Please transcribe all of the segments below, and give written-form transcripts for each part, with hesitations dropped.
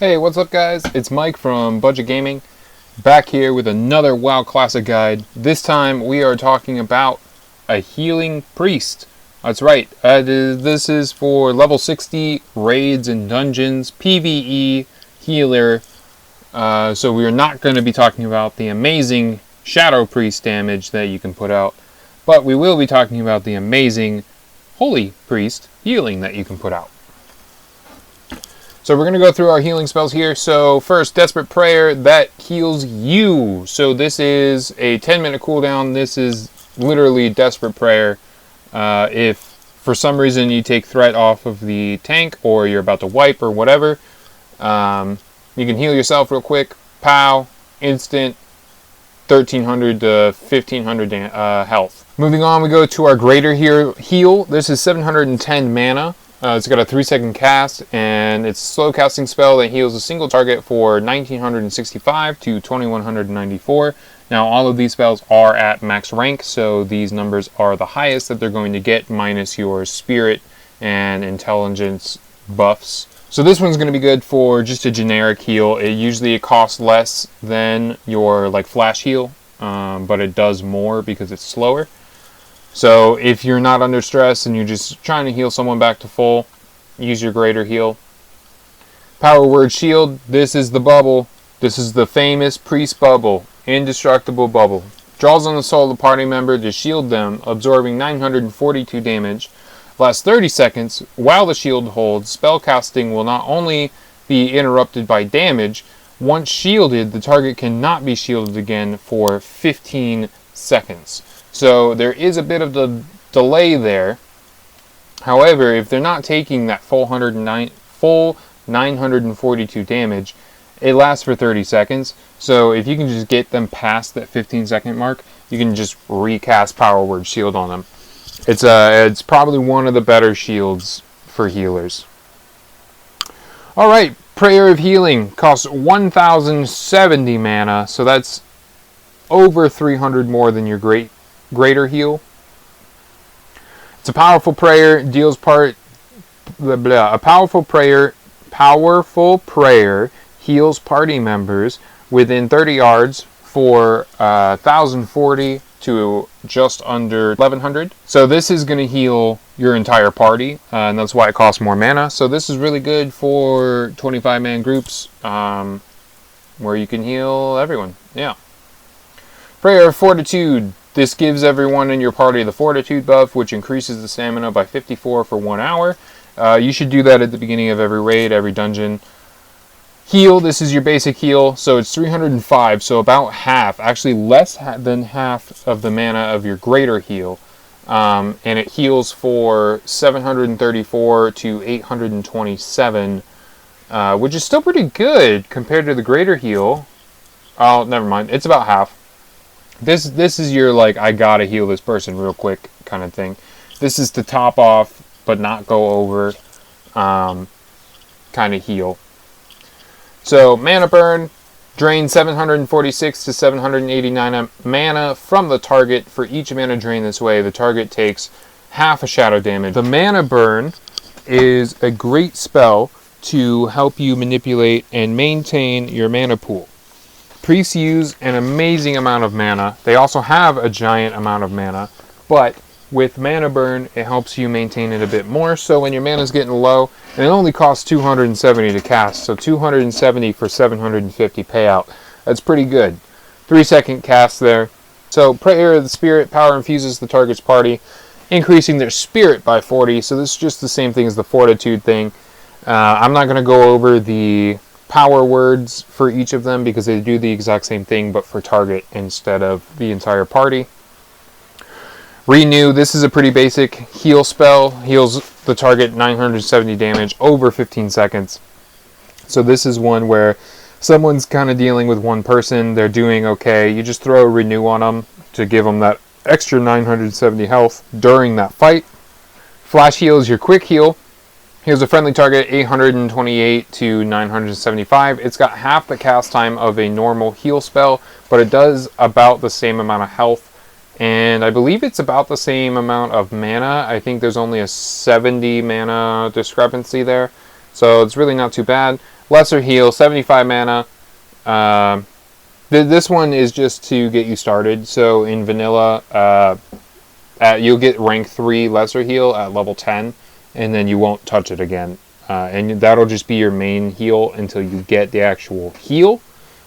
Hey, what's up guys? It's Mike from Budget Gaming, back here with another WoW Classic Guide. This time we are talking about a healing priest. That's right, this is for level 60 raids and dungeons, PvE healer. So we are not going to be talking about the amazing Shadow Priest damage that you can put out, but we will be talking about the amazing Holy Priest healing that you can put out. So we're going to go through our healing spells here. So first, Desperate Prayer, that heals you. So this is a 10-minute cooldown. This is literally Desperate Prayer. If for some reason you take threat off of the tank or you're about to wipe or whatever, you can heal yourself real quick. Pow, instant, 1300 to 1500 health. Moving on, we go to our Greater Heal. This is 710 mana. It's got a 3-second cast, and it's a slow casting spell that heals a single target for 1965 to 2194. Now, all of these spells are at max rank, so these numbers are the highest that they're going to get, minus your spirit and intelligence buffs. So this one's going to be good for just a generic heal. It costs less than your flash heal, but it does more because it's slower. So if you're not under stress and you're just trying to heal someone back to full, use your Greater Heal. Power Word Shield, this is the bubble. This is the famous Priest bubble, indestructible bubble. Draws on the soul of the party member to shield them, absorbing 942 damage. Lasts 30 seconds. While the shield holds, spell casting will not only be interrupted by damage, once shielded, the target cannot be shielded again for 15 seconds. So there is a bit of the delay there. However, if they're not taking that full 942 damage, it lasts for 30 seconds. So if you can just get them past that 15-second mark, you can just recast Power Word Shield on them. It's probably one of the better shields for healers. All right, Prayer of Healing costs 1070 mana, so that's over 300 more than your Greater Heal. It's a powerful prayer, deals a powerful prayer heals party members within 30 yards for 1040 to just under 1100. So this is going to heal your entire party, and that's why it costs more mana. So this is really good for 25-man groups, where you can heal everyone. Yeah. Prayer of Fortitude. This gives everyone in your party the Fortitude buff, which increases the stamina by 54 for 1 hour. You should do that at the beginning of every raid, every dungeon. Heal, this is your basic heal, so it's 305, so about half, actually less than half of the mana of your Greater Heal. And it heals for 734 to 827, which is still pretty good compared to the Greater Heal. Oh, never mind, it's about half. This is your, I gotta heal this person real quick kind of thing. This is to top off, but not go over, kind of heal. So, Mana Burn, drain 746 to 789 mana from the target. For each mana drain this way, the target takes half a shadow damage. The Mana Burn is a great spell to help you manipulate and maintain your mana pool. Priests use an amazing amount of mana. They also have a giant amount of mana, but with Mana Burn, it helps you maintain it a bit more. So when your mana's getting low, and it only costs 270 to cast, so 270 for 750 payout. That's pretty good. 3-second cast there. So Prayer of the Spirit, power infuses the target's party, increasing their spirit by 40. So this is just the same thing as the Fortitude thing. I'm not going to go over the power words for each of them because they do the exact same thing, but for target instead of the entire party. Renew, this is a pretty basic heal spell. Heals the target 970 damage over 15 seconds. So this is one where someone's kind of dealing with one person, they're doing okay. You just throw a Renew on them to give them that extra 970 health during that fight. Flash Heal is your quick heal. Here's a friendly target, 828 to 975. It's got half the cast time of a normal heal spell, but it does about the same amount of health. And I believe it's about the same amount of mana. I think there's only a 70 mana discrepancy there. So it's really not too bad. Lesser heal, 75 mana. This one is just to get you started. So in vanilla, you'll get rank 3 lesser heal at level 10, and then you won't touch it again. And that'll just be your main heal until you get the actual heal.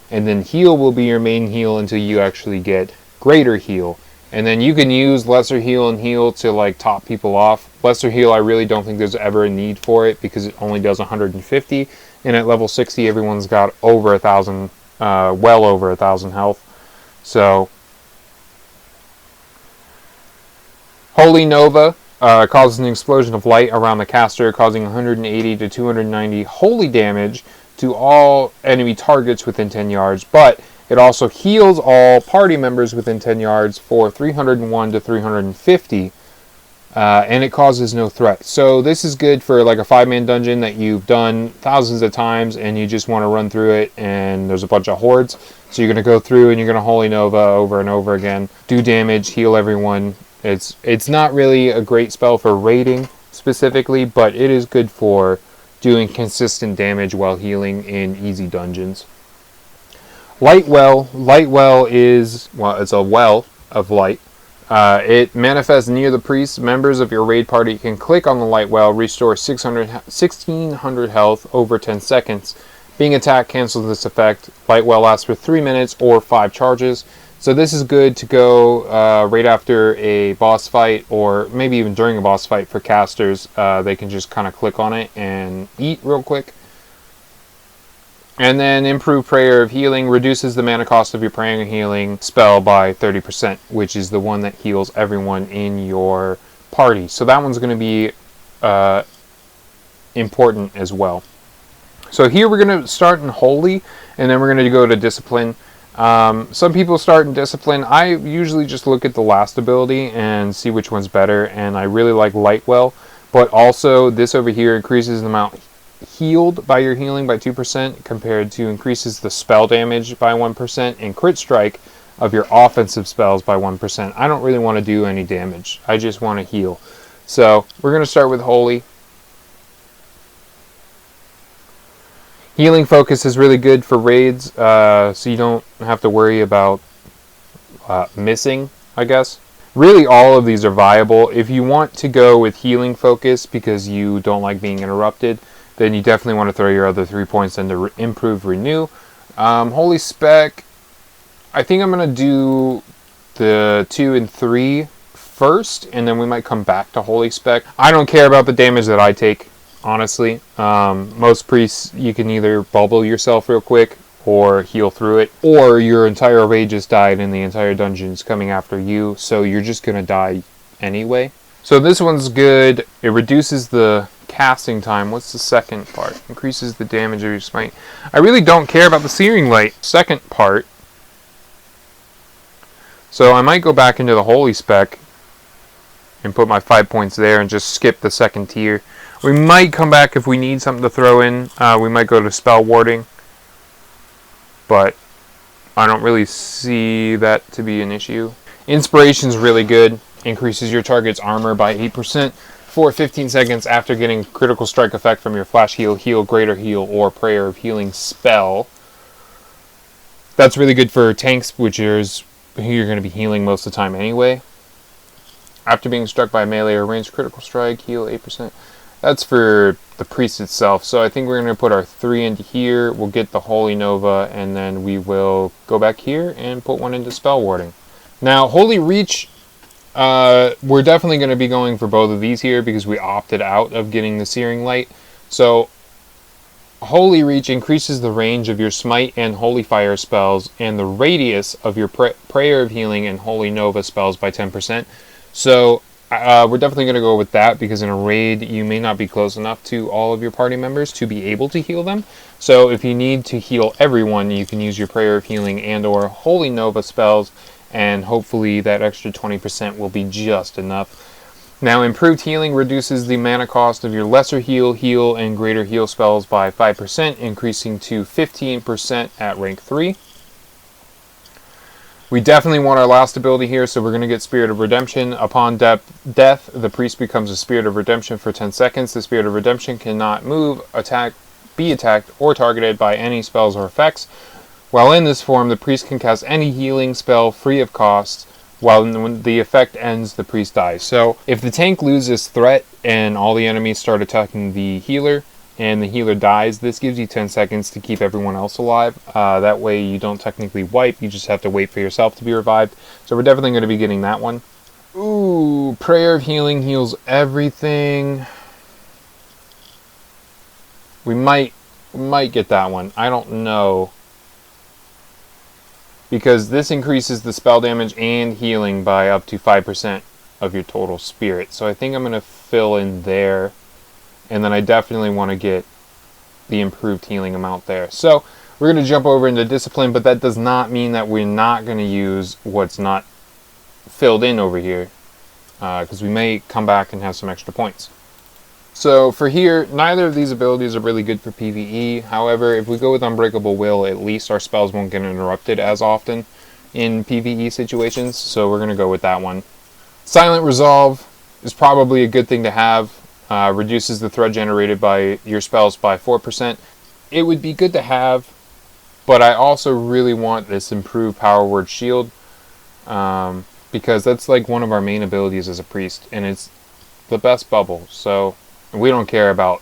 And then heal will be your main heal until you actually get greater heal. And then you can use lesser heal and heal to like top people off. Lesser heal, I really don't think there's ever a need for it because it only does 150. And at level 60, everyone's got over 1,000, well over 1,000 health. So, Holy Nova causes an explosion of light around the caster, causing 180 to 290 holy damage to all enemy targets within 10 yards. But it also heals all party members within 10 yards for 301 to 350. And it causes no threat. So this is good for like a 5-man dungeon that you've done thousands of times and you just want to run through it and there's a bunch of hordes. So you're going to go through and you're going to Holy Nova over and over again. Do damage, heal everyone. It's not really a great spell for raiding specifically, but it is good for doing consistent damage while healing in easy dungeons. Light well is, well, it's a well of light. It manifests near the priest. Members of your raid party can click on the light well, restore 1,600 health over 10 seconds. Being attacked cancels this effect. Light well lasts for 3 minutes or 5 charges. So this is good to go right after a boss fight, or maybe even during a boss fight for casters. They can just kind of click on it and eat real quick. And then Improved Prayer of Healing reduces the mana cost of your Prayer of Healing spell by 30%, which is the one that heals everyone in your party. So that one's going to be important as well. So here we're going to start in Holy, and then we're going to go to Discipline. Some people start in Discipline. I usually just look at the last ability and see which one's better, and I really like Lightwell. But also, this over here increases the amount healed by your healing by 2% compared to increases the spell damage by 1% and crit strike of your offensive spells by 1%. I don't really want to do any damage. I just want to heal. So we're going to start with Holy. Healing Focus is really good for raids, so you don't have to worry about missing, I guess. Really, all of these are viable. If you want to go with Healing Focus because you don't like being interrupted, then you definitely want to throw your other 3 points into Improve Renew. Holy Spec, I think I'm going to do the 2 and 3 first, and then we might come back to Holy Spec. I don't care about the damage that I take, honestly. Most priests, you can either bubble yourself real quick or heal through it, or your entire raid just died and the entire dungeon's coming after you, so you're just going to die anyway. So this one's good. It reduces the casting time. What's the second part? Increases the damage of your smite. I really don't care about the Searing Light second part. So I might go back into the Holy Spec and put my 5 points there and just skip the second tier. We might come back if we need something to throw in. We might go to Spell Warding. But I don't really see that to be an issue. Inspiration's really good. Increases your target's armor by 8% for 15 seconds after getting critical strike effect from your flash heal, heal, greater heal, or prayer of healing spell. That's really good for tanks, which is who you're going to be healing most of the time anyway. After being struck by a melee or ranged critical strike, heal 8%. That's for the priest itself. So I think we're going to put our 3 into here. We'll get the Holy Nova, and then we will go back here and put one into Spell Warding. Now, Holy Reach, we're definitely going to be going for both of these here because we opted out of getting the Searing Light. So Holy Reach increases the range of your Smite and Holy Fire spells and the radius of your Prayer of Healing and Holy Nova spells by 10%. So we're definitely going to go with that because in a raid you may not be close enough to all of your party members to be able to heal them. So if you need to heal everyone, you can use your Prayer of Healing and or Holy Nova spells, and hopefully that extra 20% will be just enough. Now, Improved Healing reduces the mana cost of your Lesser Heal, Heal, and Greater Heal spells by 5%, increasing to 15% at rank 3. We definitely want our last ability here, so we're going to get Spirit of Redemption. Upon death, the priest becomes a Spirit of Redemption for 10 seconds. The Spirit of Redemption cannot move, attack, be attacked or targeted by any spells or effects. While in this form, the priest can cast any healing spell free of cost. While when the effect ends, the priest dies. So if the tank loses threat and all the enemies start attacking the healer, and the healer dies, this gives you 10 seconds to keep everyone else alive. That way you don't technically wipe, you just have to wait for yourself to be revived. So we're definitely going to be getting that one. Ooh, Prayer of Healing heals everything. We might get that one. I don't know. Because this increases the spell damage and healing by up to 5% of your total spirit. So I think I'm going to fill in there. And then I definitely want to get the improved healing amount there. So we're going to jump over into Discipline, but that does not mean that we're not going to use what's not filled in over here. Because we may come back and have some extra points. So for here, neither of these abilities are really good for PvE. However, if we go with Unbreakable Will, at least our spells won't get interrupted as often in PvE situations. So we're going to go with that one. Silent Resolve is probably a good thing to have. Reduces the threat generated by your spells by 4%. It would be good to have, but I also really want this improved Power Word Shield, because that's like one of our main abilities as a priest, and it's the best bubble. So we don't care about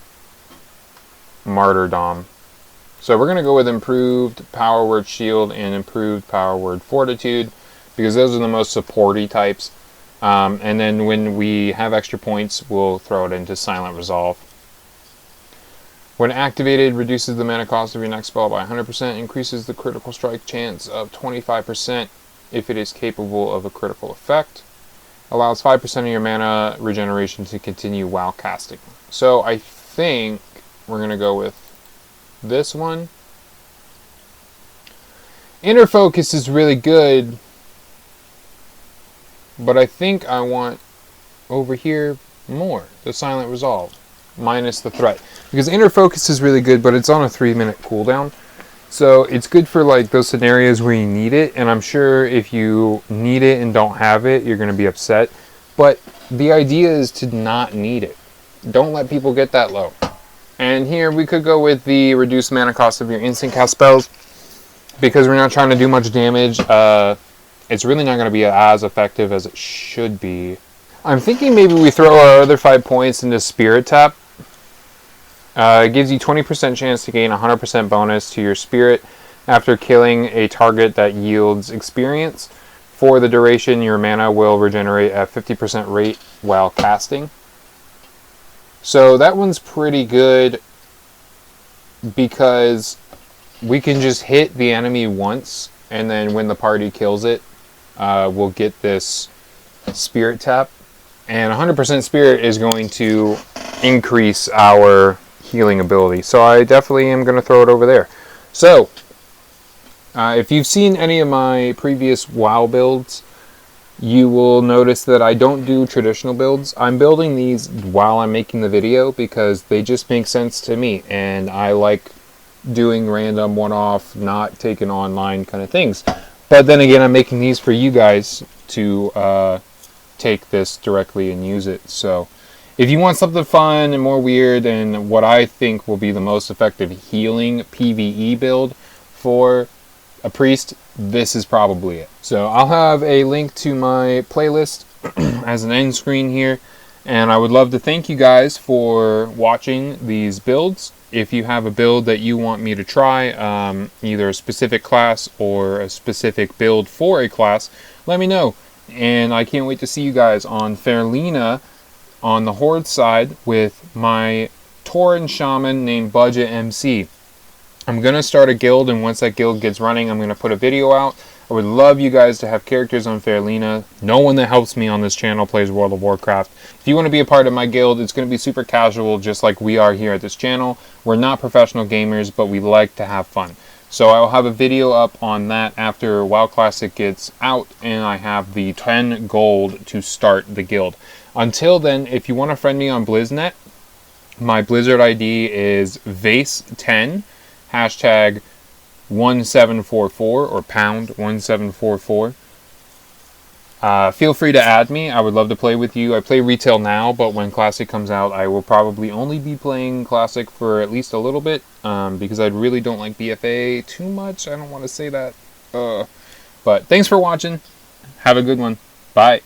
Martyrdom. So we're going to go with improved Power Word Shield and improved Power Word Fortitude, because those are the most supporty types. And then when we have extra points, we'll throw it into Silent Resolve. When activated, reduces the mana cost of your next spell by 100%, increases the critical strike chance of 25% if it is capable of a critical effect. Allows 5% of your mana regeneration to continue while casting. So I think we're going to go with this one. Inner Focus is really good, but I think I want over here more, the Silent Resolve, minus the threat. Because Inner Focus is really good, but it's on a 3-minute cooldown. So it's good for like those scenarios where you need it, and I'm sure if you need it and don't have it, you're going to be upset. But the idea is to not need it. Don't let people get that low. And here we could go with the reduced mana cost of your instant cast spells, because we're not trying to do much damage. It's really not going to be as effective as it should be. I'm thinking maybe we throw our other 5 points into Spirit Tap. It gives you 20% chance to gain 100% bonus to your spirit after killing a target that yields experience. For the duration, your mana will regenerate at 50% rate while casting. So that one's pretty good because we can just hit the enemy once, and then when the party kills it, we'll get this Spirit Tap. And 100% Spirit is going to increase our healing ability. So I definitely am going to throw it over there. So, if you've seen any of my previous WoW builds, you will notice that I don't do traditional builds. I'm building these while I'm making the video because they just make sense to me. And I like doing random one-off, not taking online kind of things. But then again, I'm making these for you guys to take this directly and use it. So if you want something fun and more weird and what I think will be the most effective healing PvE build for a priest, this is probably it. So I'll have a link to my playlist as an end screen here. And I would love to thank you guys for watching these builds. If you have a build that you want me to try, either a specific class or a specific build for a class, let me know. And I can't wait to see you guys on Faerlina on the Horde side with my Tauren Shaman named Budget MC. I'm going to start a guild, and once that guild gets running, I'm going to put a video out. I would love you guys to have characters on Faerlina. No one that helps me on this channel plays World of Warcraft. If you want to be a part of my guild, it's going to be super casual, just like we are here at this channel. We're not professional gamers, but we like to have fun. So I will have a video up on that after WoW Classic gets out, and I have the 10 gold to start the guild. Until then, if you want to friend me on BlizzNet, my Blizzard ID is Vase10, hashtag 1744 or pound 1744. Feel free to add me. I would love to play with you. I play retail now, but when Classic comes out, I will probably only be playing Classic for at least a little bit, because I really don't like BFA too much. I don't want to say that. But thanks for watching. Have a good one. Bye.